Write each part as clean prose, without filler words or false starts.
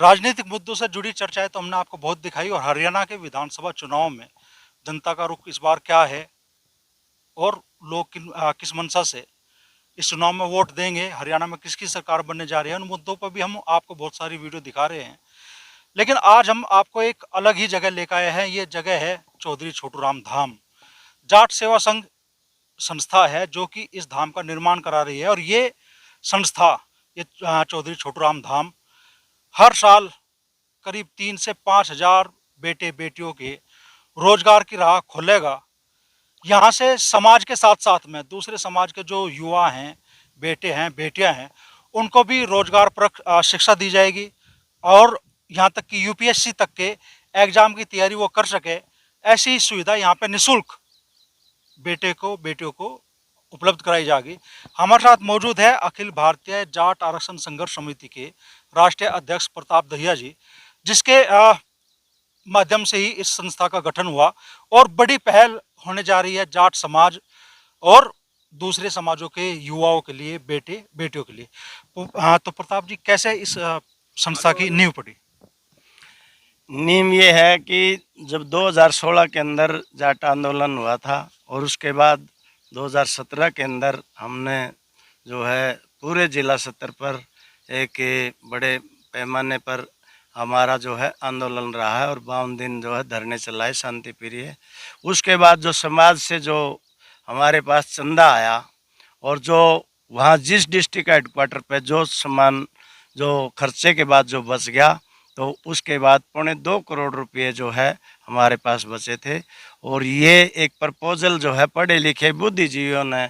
राजनीतिक मुद्दों से जुड़ी चर्चाएं तो हमने आपको बहुत दिखाई और हरियाणा के विधानसभा चुनाव में जनता का रुख इस बार क्या है और लोग किस मंशा से इस चुनाव में वोट देंगे, हरियाणा में किसकी सरकार बनने जा रही है, उन मुद्दों पर भी हम आपको बहुत सारी वीडियो दिखा रहे हैं। लेकिन आज हम आपको एक अलग ही जगह लेकर आए हैं। ये जगह है चौधरी छोटू राम धाम। जाट सेवा संघ संस्था है जो कि इस धाम का निर्माण करा रही है और ये संस्था, ये चौधरी छोटू राम धाम हर साल करीब 3 से 5 हजार बेटे बेटियों के रोजगार की राह खोलेगा। यहाँ से समाज के साथ साथ में दूसरे समाज के जो युवा हैं, बेटे हैं, बेटियां हैं, उनको भी रोजगार परक शिक्षा दी जाएगी और यहाँ तक कि यूपीएससी तक के एग्जाम की तैयारी वो कर सके, ऐसी सुविधा यहाँ पे निःशुल्क बेटे को बेटियों को उपलब्ध कराई जाएगी। हमारे साथ मौजूद है अखिल भारतीय जाट आरक्षण संघर्ष समिति के राष्ट्रीय अध्यक्ष प्रताप दहिया जी, जिसके माध्यम से ही इस संस्था का गठन हुआ और बड़ी पहल होने जा रही है जाट समाज और दूसरे समाजों के युवाओं के लिए, बेटे बेटियों के लिए। हाँ, तो प्रताप जी, कैसे इस संस्था की नींव पड़ी? नीम ये है कि जब 2016 के अंदर जाट आंदोलन हुआ था और उसके बाद 2017 के अंदर हमने जो है पूरे जिला स्तर पर एक बड़े पैमाने पर हमारा जो है आंदोलन रहा है और 52 दिन जो है धरने चलाए शांति प्रिय। उसके बाद जो समाज से जो हमारे पास चंदा आया और जो वहाँ जिस डिस्ट्रिक्ट हेडक्वार्टर पे जो सामान जो खर्चे के बाद जो बच गया, तो उसके बाद 2.25 करोड़ रुपये जो है हमारे पास बचे थे। और ये एक प्रपोजल जो है पढ़े लिखे बुद्धिजीवियों ने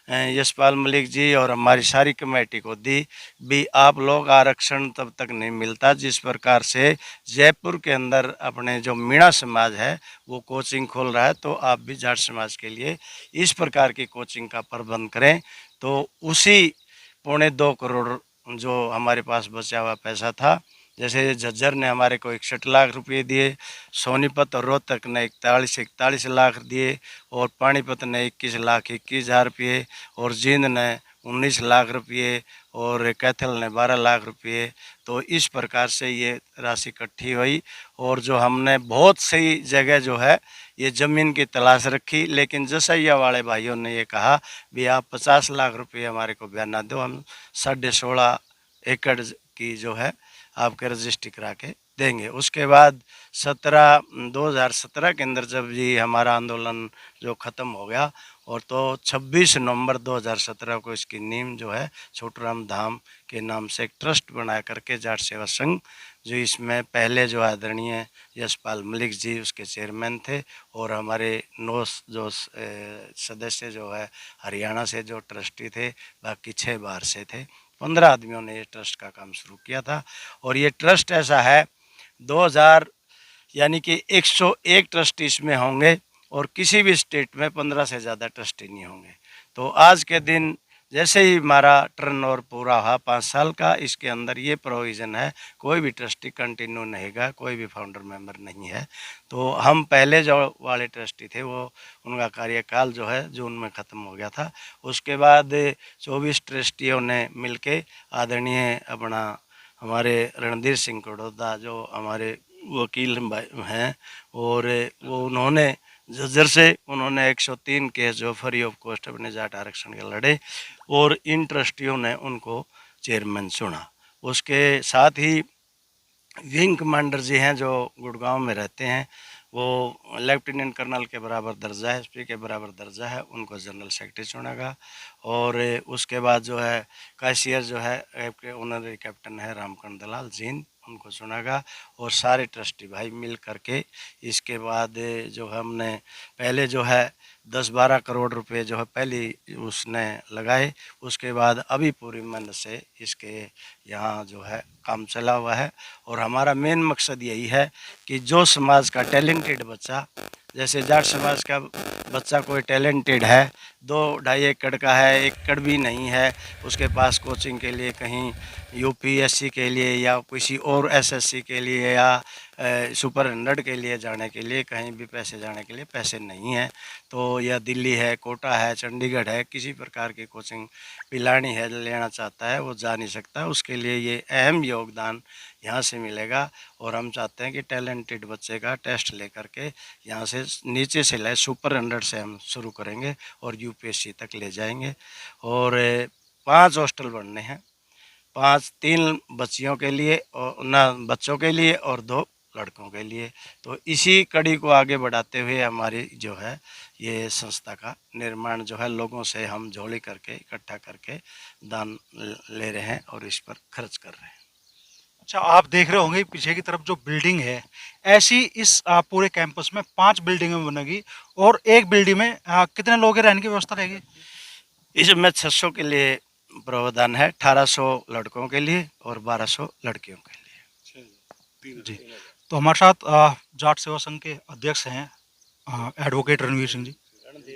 यशपाल मलिक जी और हमारी सारी कमेटी को दी भी, आप लोग आरक्षण तब तक नहीं मिलता जिस प्रकार से जयपुर के अंदर अपने जो मीणा समाज है वो कोचिंग खोल रहा है, तो आप भी जाट समाज के लिए इस प्रकार की कोचिंग का प्रबंध करें। तो उसी 2.25 करोड़ जो हमारे पास बचा हुआ पैसा था, जैसे झज्जर ने हमारे को 61 लाख रुपए दिए, सोनीपत और रोहतक ने 41 लाख दिए और पानीपत ने 21 लाख 21 हज़ार रुपये और जींद ने 19 लाख रुपये और कैथल ने 12 लाख रुपये। तो इस प्रकार से ये राशि इकट्ठी हुई और जो हमने बहुत सही जगह जो है ये ज़मीन की तलाश रखी, लेकिन जसैया वाले भाइयों ने ये कहा भी आप 50 लाख रुपये हमारे को बयाना दो, हम 16.5 एकड़ की जो है आपके रजिस्ट्री करा के देंगे। उसके बाद 2017 के अंदर जब जी हमारा आंदोलन जो ख़त्म हो गया और तो 26 नवंबर 2017 को इसकी नींव जो है छोटू राम धाम के नाम से एक ट्रस्ट बना करके जाट सेवा संघ, जो इसमें पहले जो आदरणीय यशपाल मलिक जी उसके चेयरमैन थे और हमारे 9 जो सदस्य जो है हरियाणा से जो ट्रस्टी थे, बाकी 6 बाहर से थे। 15 आदमियों ने ये ट्रस्ट का काम शुरू किया था और ये ट्रस्ट ऐसा है 2000 यानी कि 101 ट्रस्टी इसमें होंगे और किसी भी स्टेट में 15 से ज़्यादा ट्रस्टी नहीं होंगे। तो आज के दिन जैसे ही हमारा टर्नओवर पूरा हुआ 5 साल का, इसके अंदर ये प्रोविज़न है कोई भी ट्रस्टी कंटिन्यू नहीं रहेगा, कोई भी फाउंडर मेंबर नहीं है। तो हम पहले जो वाले ट्रस्टी थे वो उनका कार्यकाल जो है जून में ख़त्म हो गया था। उसके बाद 24 ट्रस्टियों ने मिलके आदरणीय अपना हमारे रणधीर सिंह कड़ोदा जो हमारे वकील हैं और वो उन्होंने झज्जर से उन्होंने 103 केस जो फ्री ऑफ कॉस्ट अपने जाट आरक्षण के लड़े और इन ट्रस्टियों ने उनको चेयरमैन चुना। उसके साथ ही विंग कमांडर जी हैं जो गुड़गांव में रहते हैं, वो लेफ्टिनेंट कर्नल के बराबर दर्जा है, एसपी के बराबर दर्जा है, उनको जनरल सेक्रेटरी चुनेगा। और उसके बाद जो है कैशियर जो है ऑनररी कैप्टन है रामकरण दलाल जींद, उनको चुनेगा और सारे ट्रस्टी भाई मिल करके इसके बाद जो हमने पहले जो है 10-12 करोड़ रुपए जो है पहली उसने लगाए, उसके बाद अभी पूरी मेहनत से इसके यहाँ जो है काम चला हुआ है। और हमारा मेन मकसद यही है कि जो समाज का टैलेंटेड बच्चा, जैसे जाट समाज का बच्चा कोई टैलेंटेड है, 2-2.5 एकड़ का है, 1 एकड़ भी नहीं है, उसके पास कोचिंग के लिए कहीं यूपीएससी के लिए या किसी और एसएससी के लिए या सुपर 100 के लिए जाने के लिए, कहीं भी पैसे जाने के लिए पैसे नहीं है। तो या दिल्ली है, कोटा है, चंडीगढ़ है, किसी प्रकार की कोचिंग पिलानी है, लेना चाहता है वो जा नहीं सकता। उसके लिए ये अहम योगदान यहाँ से मिलेगा। और हम चाहते हैं कि टैलेंटेड बच्चे का टेस्ट लेकर के यहाँ से नीचे से ले सुपर 100 से हम शुरू करेंगे और यूपीएससी तक ले जाएंगे। और 5 हॉस्टल बनने हैं, 3 बच्चियों के लिए और ना बच्चों के लिए और 2 लड़कों के लिए। तो इसी कड़ी को आगे बढ़ाते हुए हमारी जो है ये संस्था का निर्माण जो है, लोगों से हम झोली करके इकट्ठा करके दान ले रहे हैं और इस पर खर्च कर रहे हैं। अच्छा, आप देख रहे होंगे पीछे की तरफ जो बिल्डिंग है, ऐसी इस पूरे कैंपस में 5 बिल्डिंगें बनेगी। और एक बिल्डिंग में कितने लोगों के रहने की व्यवस्था रहेगी? इसमें 600 के लिए प्रावधान है, 1800 लड़कों के लिए और 1200 लड़कियों के लिए। जी। तो हमारे साथ जाट सेवा संघ के अध्यक्ष हैं advocate Ranveer Singh ji,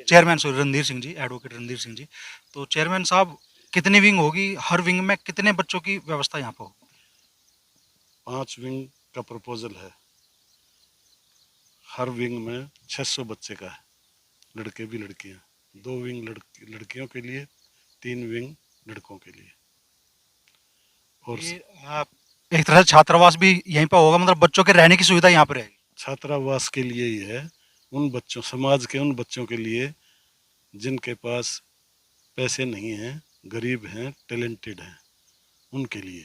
chairman sorry Randhir Singh ji, advocate Randhir Singh ji. तो चेयरमैन साहब, कितनी विंग होगी? हर विंग में कितने बच्चों की व्यवस्था यहाँ पर होगी? 5 विंग का प्रपोजल है। हर विंग में 600 बच्चे का है, लड़के भी लड़कियां। 2 विंग लड़कियों के लिए, 3 विंग लड़कों के लिए। और ये एक तरह से छात्रावास भी यहीं पर होगा, मतलब बच्चों के रहने की सुविधा यहाँ पर रहेगी? छात्रावास के लिए ही है, उन बच्चों, समाज के उन बच्चों के लिए जिनके पास पैसे नहीं हैं, गरीब हैं, टैलेंटेड हैं, उनके लिए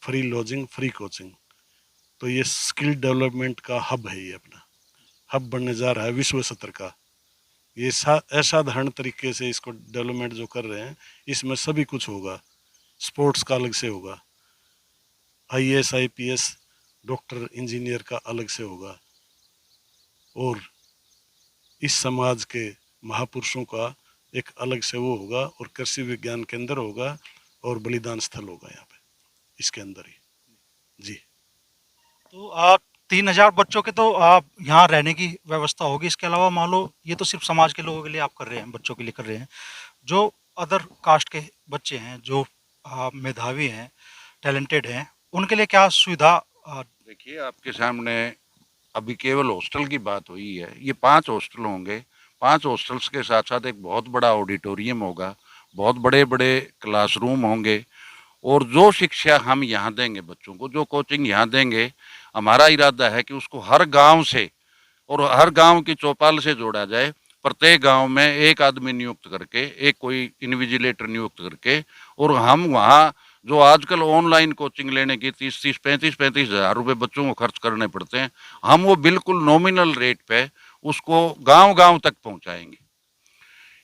फ्री लॉजिंग, फ्री कोचिंग। तो ये स्किल डेवलपमेंट का हब है, ये अपना हब बनने जा रहा है विश्व स्तर का। ये असाधारण तरीके से इसको डेवलपमेंट जो कर रहे हैं, इसमें सभी कुछ होगा। स्पोर्ट्स का अलग से होगा, आईएएस, आईपीएस, डॉक्टर, इंजीनियर का अलग से होगा, और इस समाज के महापुरुषों का एक अलग से वो होगा, और कृषि विज्ञान केंद्र होगा, और बलिदान स्थल होगा यहाँ पे इसके अंदर ही। जी। तो आप 3000 बच्चों के तो आप यहाँ रहने की व्यवस्था होगी। इसके अलावा मान लो ये तो सिर्फ समाज के लोगों के लिए आप कर रहे हैं, बच्चों के लिए कर रहे हैं। जो अदर कास्ट के बच्चे हैं, जो मेधावी हैं, टैलेंटेड हैं, उनके लिए क्या सुविधा? देखिए, आपके सामने अभी केवल हॉस्टल की बात हुई है। ये 5 हॉस्टल होंगे। 5 हॉस्टल्स के साथ साथ एक बहुत बड़ा ऑडिटोरियम होगा, बहुत बड़े बड़े क्लासरूम होंगे। और जो शिक्षा हम यहाँ देंगे बच्चों को, जो कोचिंग यहाँ देंगे, हमारा इरादा है कि उसको हर गांव से और हर गांव की चौपाल से जोड़ा जाए। प्रत्येक गांव में एक आदमी नियुक्त करके, एक कोई इन्विजिलेटर नियुक्त करके, और हम वहाँ जो आजकल ऑनलाइन कोचिंग लेने की 30-30, 35-35 हज़ार रुपये बच्चों को खर्च करने पड़ते हैं, हम वो बिल्कुल नॉमिनल रेट पे उसको गांव-गांव तक पहुंचाएंगे।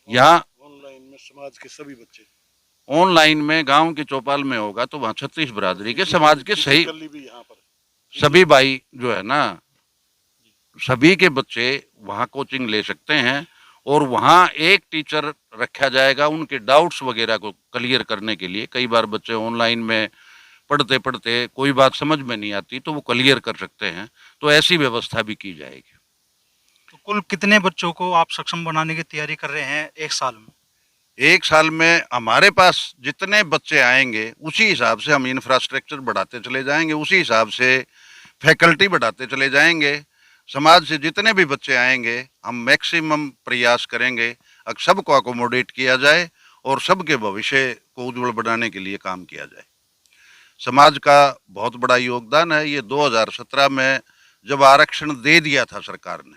यहाँ ऑनलाइन में समाज के सभी बच्चे, ऑनलाइन में गांव की चौपाल में होगा तो वहाँ 36 बिरादरी के समाज के सही भी यहाँ पर सभी भाई जो है ना, सभी के बच्चे वहाँ कोचिंग ले सकते हैं। और वहाँ एक टीचर रखा जाएगा उनके डाउट्स वगैरह को क्लियर करने के लिए। कई बार बच्चे ऑनलाइन में पढ़ते पढ़ते कोई बात समझ में नहीं आती तो वो क्लियर कर सकते हैं, तो ऐसी व्यवस्था भी की जाएगी। तो कुल कितने बच्चों को आप सक्षम बनाने की तैयारी कर रहे हैं एक साल में? एक साल में हमारे पास जितने बच्चे आएंगे उसी हिसाब से हम इंफ्रास्ट्रक्चर बढ़ाते चले जाएंगे, उसी हिसाब से फैकल्टी बढ़ाते चले जाएंगे। समाज से जितने भी बच्चे आएंगे हम मैक्सिमम प्रयास करेंगे सबको अकोमोडेट किया जाए और सबके भविष्य को उज्जवल बनाने के लिए काम किया जाए। समाज का बहुत बड़ा योगदान है। ये 2017 में जब आरक्षण दे दिया था सरकार ने,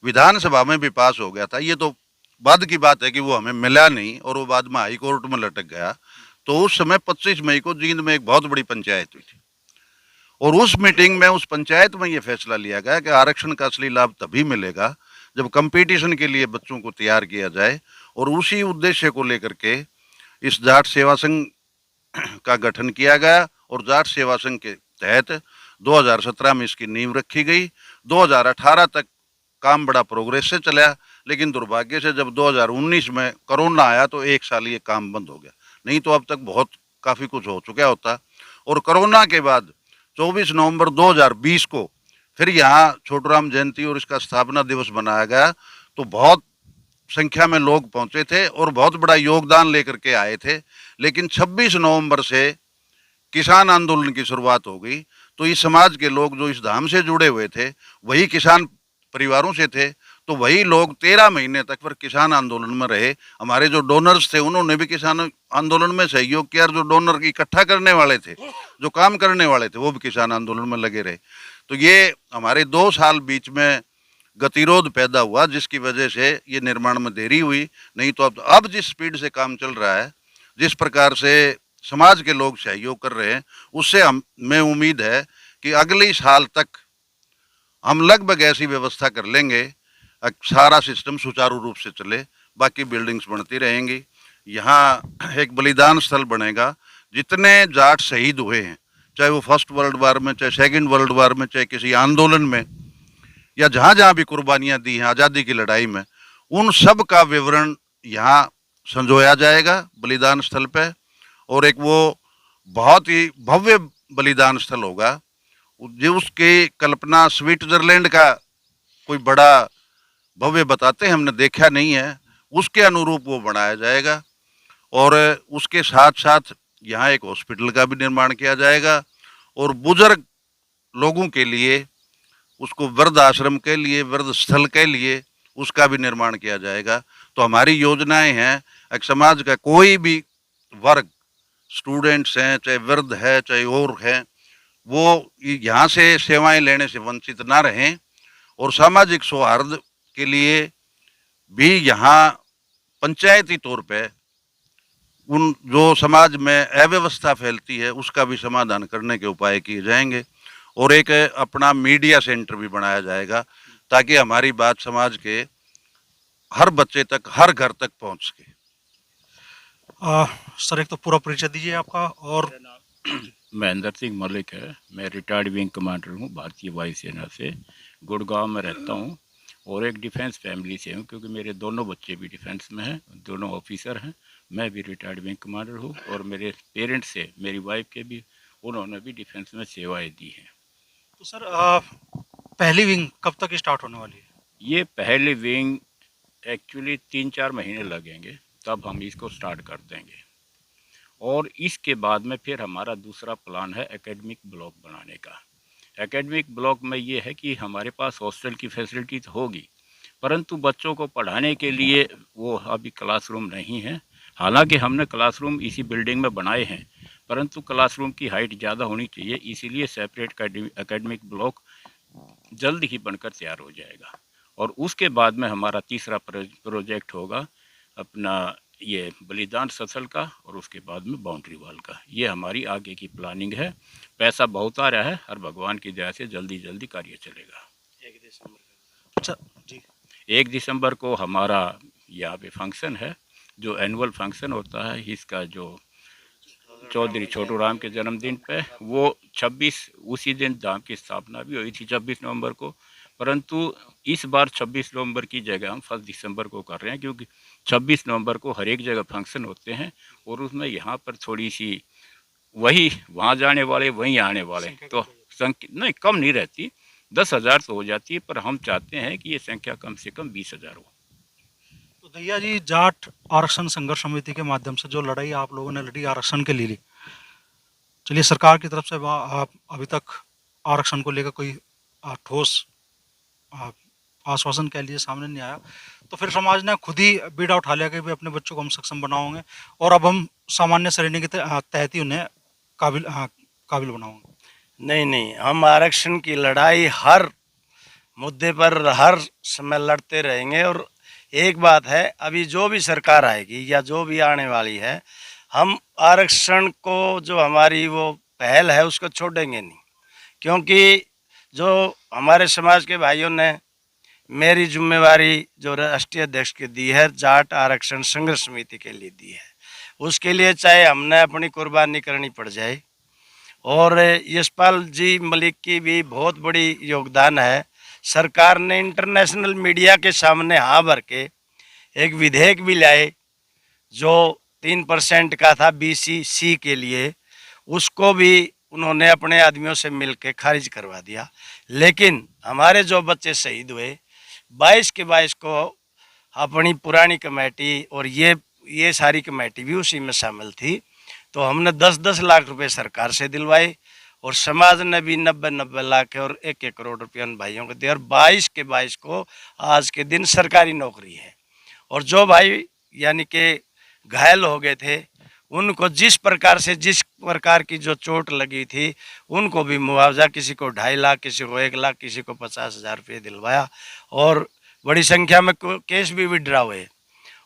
विधानसभा में भी पास हो गया था। ये तो बाद की बात है कि वो हमें मिला नहीं और वो बाद में हाई कोर्ट में लटक गया। तो उस समय 25 मई को जींद में एक बहुत बड़ी पंचायत हुई थी, और उस मीटिंग में, उस पंचायत में ये फैसला लिया गया कि आरक्षण का असली लाभ तभी मिलेगा जब कंपटीशन के लिए बच्चों को तैयार किया जाए। और उसी उद्देश्य को लेकर के इस जाट सेवा संघ का गठन किया गया, और जाट सेवा संघ के तहत 2017 में इसकी नींव रखी गई। 2018 तक काम बड़ा प्रोग्रेस से चला, लेकिन दुर्भाग्य से जब 2019 में कोरोना आया तो एक साल ये काम बंद हो गया, नहीं तो अब तक बहुत काफ़ी कुछ हो चुका होता। और कोरोना के बाद 24 नवंबर 2020 को फिर यहाँ छोटूराम जयंती और इसका स्थापना दिवस मनाया गया। तो बहुत संख्या में लोग पहुँचे थे और बहुत बड़ा योगदान लेकर के आए थे। लेकिन 26 नवंबर से किसान आंदोलन की शुरुआत हो गई। तो इस समाज के लोग जो इस धाम से जुड़े हुए थे वही किसान परिवारों से थे, तो वही लोग 13 महीने तक फिर किसान आंदोलन में रहे। हमारे जो डोनर्स थे उन्होंने भी किसान आंदोलन में सहयोग किया, और जो डोनर इकट्ठा करने वाले थे, जो काम करने वाले थे, वो भी किसान आंदोलन में लगे रहे। तो ये हमारे 2 साल बीच में गतिरोध पैदा हुआ, जिसकी वजह से ये निर्माण में देरी हुई। नहीं तो अब जिस स्पीड से काम चल रहा है, जिस प्रकार से समाज के लोग सहयोग कर रहे हैं, उससे हमें उम्मीद है कि अगले साल तक हम लगभग ऐसी व्यवस्था कर लेंगे, सारा सिस्टम सुचारू रूप से चले, बाकी बिल्डिंग्स बनती रहेंगी। यहाँ एक बलिदान स्थल बनेगा। जितने जाट शहीद हुए हैं, चाहे वो फर्स्ट वर्ल्ड वार में, चाहे सेकंड वर्ल्ड वार में, चाहे किसी आंदोलन में, या जहाँ जहाँ भी कुर्बानियाँ दी हैं आज़ादी की लड़ाई में, उन सब का विवरण यहाँ संजोया जाएगा बलिदान स्थल पे। और एक वो बहुत ही भव्य बलिदान स्थल होगा, जो उसकी कल्पना स्विट्जरलैंड का कोई बड़ा भव्य बताते हैं, हमने देखा नहीं है, उसके अनुरूप वो बनाया जाएगा। और उसके साथ साथ यहाँ एक हॉस्पिटल का भी निर्माण किया जाएगा, और बुजुर्ग लोगों के लिए, उसको वृद्ध आश्रम के लिए, वृद्ध स्थल के लिए उसका भी निर्माण किया जाएगा। तो हमारी योजनाएं हैं, एक समाज का कोई भी वर्ग, स्टूडेंट्स हैं, चाहे वृद्ध है, चाहे और हैं, वो यहाँ से सेवाएं लेने से वंचित ना रहें। और सामाजिक सौहार्द के लिए भी यहाँ पंचायती तौर पे उन जो समाज में अव्यवस्था फैलती है उसका भी समाधान करने के उपाय किए जाएंगे। और एक अपना मीडिया सेंटर भी बनाया जाएगा, ताकि हमारी बात समाज के हर बच्चे तक, हर घर तक पहुंच सके। सर एक तो पूरा परिचय दीजिए आपका। और महेंद्र सिंह मलिक है, मैं रिटायर्ड विंग कमांडर हूँ भारतीय वायुसेना से, गुड़गांव में रहता हूँ, और एक डिफेंस फैमिली से हूँ, क्योंकि मेरे दोनों बच्चे भी डिफेंस में हैं, दोनों ऑफिसर हैं। मैं भी रिटायर्ड विंग कमांडर हूँ, और मेरे पेरेंट्स से, मेरी वाइफ के भी, उन्होंने भी डिफेंस में सेवाएं दी हैं। तो सर पहली विंग कब तक स्टार्ट होने वाली है? ये पहली विंग एक्चुअली 3-4 महीने लगेंगे, तब हम इसको स्टार्ट कर देंगे। और इसके बाद में फिर हमारा दूसरा प्लान है एकेडमिक ब्लॉक बनाने का। एकेडमिक ब्लॉक में ये है कि हमारे पास हॉस्टल की फैसिलिटी तो होगी, परंतु बच्चों को पढ़ाने के लिए वो अभी क्लासरूम नहीं है। हालांकि हमने क्लासरूम इसी बिल्डिंग में बनाए हैं, परंतु क्लासरूम की हाइट ज़्यादा होनी चाहिए, इसीलिए सेपरेट एकेडमिक ब्लॉक जल्द ही बनकर तैयार हो जाएगा। और उसके बाद में हमारा तीसरा प्रोजेक्ट होगा अपना ये बलिदान स्थल का, और उसके बाद में बाउंड्री वॉल का। ये हमारी आगे की प्लानिंग है। पैसा बहुत आ रहा है, और भगवान की दया से जल्दी जल्दी कार्य चलेगा। 1 दिसंबर। अच्छा जी, 1 दिसंबर को हमारा यहाँ पे फंक्शन है, जो एनुअल फंक्शन होता है इसका, जो चौधरी छोटू राम के जन्मदिन पे, वो 26 उसी दिन धाम की स्थापना भी हुई थी 26 नवंबर को, परंतु इस बार 26 नवंबर की जगह हम 1 दिसंबर को कर रहे हैं, क्योंकि 26 नवंबर को हर एक जगह फंक्शन होते हैं, और उसमें यहाँ पर थोड़ी सी वही वहाँ जाने वाले वहीं आने वाले, तो संख्या नहीं कम नहीं रहती, 10,000 तो हो जाती है, पर हम चाहते हैं कि ये संख्या कम से कम 20,000 हो। तो दैया जी, जाट आरक्षण संघर्ष समिति के माध्यम से जो लड़ाई आप लोगों ने लड़ी आरक्षण के लिए, चलिए सरकार की तरफ से अभी तक आरक्षण को लेकर कोई ठोस आश्वासन कह लीजिए सामने नहीं आया, तो फिर समाज ने खुद ही बीड़ा उठा लिया कि भी अपने बच्चों को हम सक्षम बनाओगे, और अब हम सामान्य श्रेणी के तहत ही उन्हें काबिल बनाओगे। नहीं नहीं, हम आरक्षण की लड़ाई हर मुद्दे पर हर समय लड़ते रहेंगे। और एक बात है, अभी जो भी सरकार आएगी या जो भी आने वाली है, हम आरक्षण को जो हमारी वो पहल है उसको छोड़ेंगे नहीं, क्योंकि जो हमारे समाज के भाइयों ने मेरी जिम्मेवारी जो राष्ट्रीय अध्यक्ष की दी है, जाट आरक्षण संघर्ष समिति के लिए दी है, उसके लिए चाहे हमने अपनी कुर्बानी करनी पड़ जाए। और यशपाल जी मलिक की भी बहुत बड़ी योगदान है। सरकार ने इंटरनेशनल मीडिया के सामने हाँ भर के एक विधेयक भी लाए जो 3% का था BC के लिए, उसको भी उन्होंने अपने आदमियों से मिलकर खारिज करवा दिया। लेकिन हमारे जो बच्चे शहीद हुए 22 के 22 को अपनी पुरानी कमेटी और ये सारी कमेटी भी उसी में शामिल थी, तो हमने 10-10 लाख रुपए सरकार से दिलवाए और समाज ने भी 90-90 लाख और 1-1 करोड़ रुपये उन भाइयों को दिए और 22 के 22 को आज के दिन सरकारी नौकरी है। और जो भाई यानी कि घायल हो गए थे उनको जिस प्रकार की जो चोट लगी थी उनको भी मुआवजा, किसी को 2.5 लाख, किसी को 1 लाख, किसी को 50,000 रुपये दिलवाया और बड़ी संख्या में केस भी विड्रॉ हुए।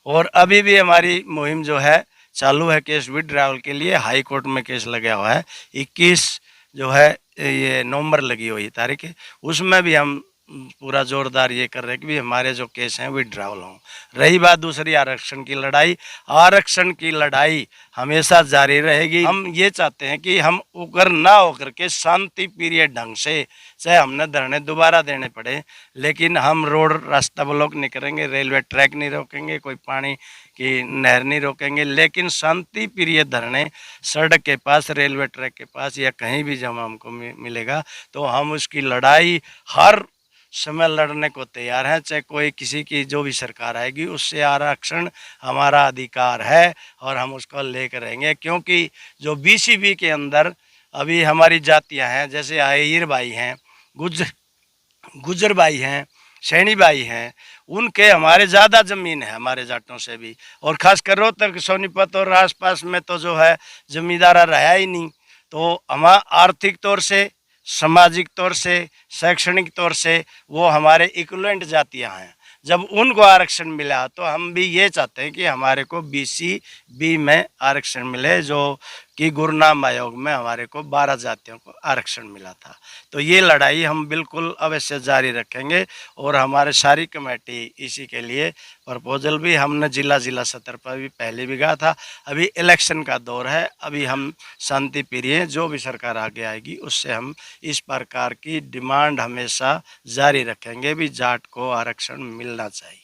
और अभी भी हमारी मुहिम जो है चालू है केस विड्रॉवल के लिए। हाई कोर्ट में केस लगा हुआ है, 21 जो है ये नवंबर लगी हुई तारीख है, उसमें भी हम पूरा जोरदार ये कर रहे हैं कि भी हमारे जो केस हैं विड्रॉवल हों। रही बात दूसरी आरक्षण की लड़ाई हमेशा जारी रहेगी। हम ये चाहते हैं कि हम उग्र ना होकर के शांति प्रिय ढंग से, चाहे हमने धरने दोबारा देने पड़े, लेकिन हम रोड रास्ता ब्लॉक नहीं करेंगे, रेलवे ट्रैक नहीं रोकेंगे, कोई पानी की नहर नहीं रोकेंगे, लेकिन शांति प्रिय धरने सड़क के पास, रेलवे ट्रैक के पास या कहीं भी जब हमको मिलेगा तो हम उसकी लड़ाई हर समय लड़ने को तैयार हैं। चाहे कोई किसी की जो भी सरकार आएगी, उससे आरक्षण हमारा अधिकार है और हम उसको लेकर रहेंगे। क्योंकि जो बीसीबी के अंदर अभी हमारी जातियां हैं, जैसे आहिर भाई हैं, गुजर भाई हैं, सैनी भाई हैं, उनके हमारे ज़्यादा ज़मीन है हमारे जाटों से भी। और ख़ासकर रोहतक, सोनीपत और आसपास में तो जो है ज़मींदारा रहा ही नहीं। तो हम आर्थिक तौर से, सामाजिक तौर से, शैक्षणिक तौर से वो हमारे इक्विवेलेंट जातियां हैं। जब उनको आरक्षण मिला तो हम भी ये चाहते हैं कि हमारे को BCB में आरक्षण मिले, जो कि गुरुनाम आयोग में हमारे को 12 जातियों को आरक्षण मिला था। तो ये लड़ाई हम बिल्कुल अवश्य जारी रखेंगे और हमारे सारी कमेटी इसी के लिए प्रपोजल भी हमने जिला स्तर पर भी पहले भी कहा था। अभी इलेक्शन का दौर है, अभी हम शांति प्रिय, जो भी सरकार आगे आएगी उससे हम इस प्रकार की डिमांड हमेशा जारी रखेंगे भी जाट को आरक्षण मिलना चाहिए।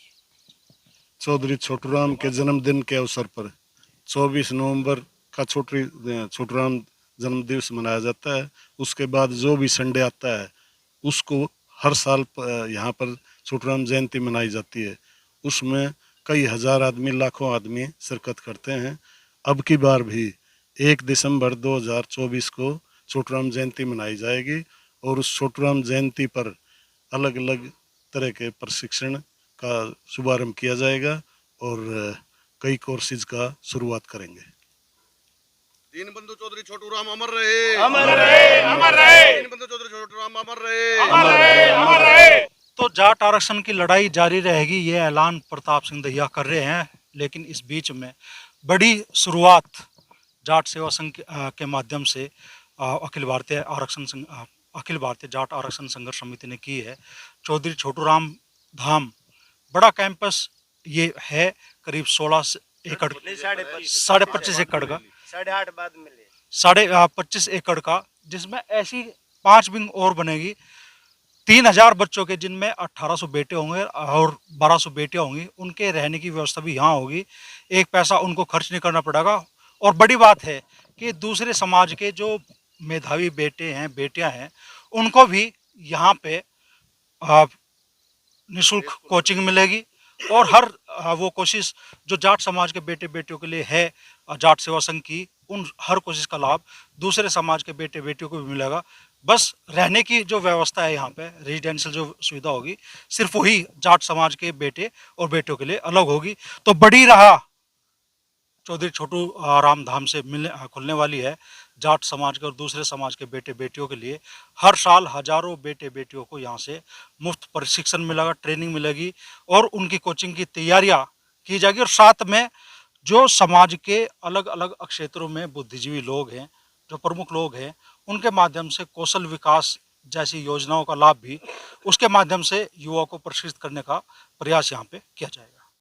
चौधरी छोटूराम के जन्मदिन के अवसर पर 24 नवंबर का छोटूराम जन्म दिवस मनाया जाता है। उसके बाद जो भी संडे आता है उसको हर साल यहाँ पर छोटूराम जयंती मनाई जाती है। उसमें कई हजार आदमी, लाखों आदमी शिरकत करते हैं। अब की बार भी 1 दिसंबर 2024 को छोटूराम जयंती मनाई जाएगी और उस छोटूराम जयंती पर अलग अलग तरह के प्रशिक्षण का शुभारंभ किया जाएगा और कई कोर्सेज का शुरुआत करेंगे। दीनबंधु चौधरी छोटूराम अमर रहे, अमर रहे, अमर रहे। दीनबंधु चौधरी छोटूराम अमर रहे, अमर रहे, अमर रहे। तो जाट आरक्षण की लड़ाई जारी रहेगी, ये ऐलान प्रताप सिंह दहिया कर रहे हैं। लेकिन इस बीच में बड़ी शुरुआत जाट सेवा संघ के माध्यम से अखिल भारतीय जाट आरक्षण संघर्ष समिति ने की है। चौधरी छोटूराम धाम बड़ा कैंपस ये है, करीब 16 एकड़, 25.5 एकड़ का, 8.5 बाद मिले 25 एकड़ का, जिसमें ऐसी 5 विंग और बनेगी। 3000 बच्चों के, जिनमें 1800 बेटे होंगे और 1200 बेटियां होंगी, उनके रहने की व्यवस्था भी यहाँ होगी। एक पैसा उनको खर्च नहीं करना पड़ेगा। और बड़ी बात है कि दूसरे समाज के जो मेधावी बेटे हैं, बेटियां हैं, उनको भी यहाँ पे निःशुल्क कोचिंग मिलेगी। और हर वो कोशिश जो जाट समाज के बेटे बेटियों के लिए है जाट सेवा संघ की, उन हर कोशिश का लाभ दूसरे समाज के बेटे बेटियों को भी मिलेगा। बस रहने की जो व्यवस्था है यहाँ पे, रेजिडेंशियल जो सुविधा होगी, सिर्फ वही जाट समाज के बेटे और बेटियों के लिए अलग होगी। तो बड़ी राह चौधरी छोटूराम धाम से खुलने वाली है जाट समाज के और दूसरे समाज के बेटे बेटियों के लिए। हर साल हजारों बेटे बेटियों को यहाँ से मुफ्त प्रशिक्षण मिलेगा, ट्रेनिंग मिलेगी और उनकी कोचिंग की तैयारियाँ की जाएगी। और साथ में जो समाज के अलग अलग क्षेत्रों में बुद्धिजीवी लोग हैं, जो प्रमुख लोग हैं, उनके माध्यम से कौशल विकास जैसी योजनाओं का लाभ भी उसके माध्यम से युवाओं को प्रशिक्षित करने का प्रयास यहाँ पे किया जाएगा।